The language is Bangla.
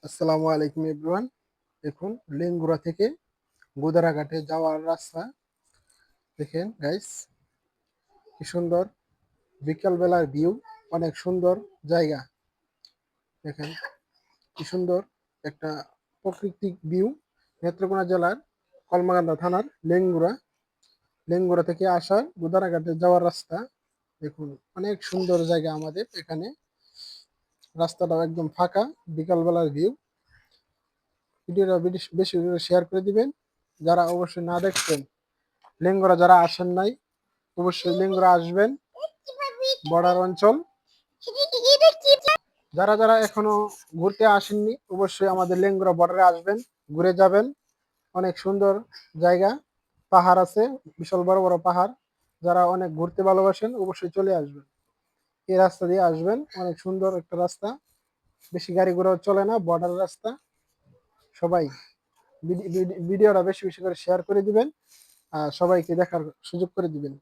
আসসালামু আলাইকুম এভরিওয়ান। দেখুন লেঙ্গুরা থেকে গোদারাঘাটে যাওয়ার রাস্তা দেখেন গাইস, কি সুন্দর বিকাল বেলার ভিউ। অনেক সুন্দর জায়গা। দেখেন কি সুন্দর একটা প্রাকৃতিক ভিউ। নেত্রকোনা জেলার কলমাকান্দা থানার লেঙ্গুরা থেকে আসার গোদারাঘাটে যাওয়ার রাস্তা। দেখুন অনেক সুন্দর জায়গা আমাদের এখানে। রাস্তাটাও একদম ফাঁকা। বিকাল বেলার ভিউ। ভিডিওটা বেশি শেয়ার করে দিবেন। যারা অবশ্যই না দেখছেন, লেঙ্গুরা যারা আসেন নাই, অবশ্যই লেঙ্গুরা আসবেন। বর্ডার অঞ্চল। যারা যারা এখনো ঘুরতে আসেননি, অবশ্যই আমাদের লেঙ্গুরা বর্ডারে আসবেন, ঘুরে যাবেন। অনেক সুন্দর জায়গা। পাহাড় আছে, বিশাল বড় বড় পাহাড়। যারা অনেক ঘুরতে ভালোবাসেন অবশ্যই চলে আসবেন। এই রাস্তা দিয়ে আসবেন, অনেক সুন্দর একটা রাস্তা। বেশি গাড়ি ঘোড়াও চলে না, বর্ডার রাস্তা। সবাই ভিডিওটা বেশি বেশি করে শেয়ার করে দিবেন আর সবাইকে দেখার সুযোগ করে দিবেন।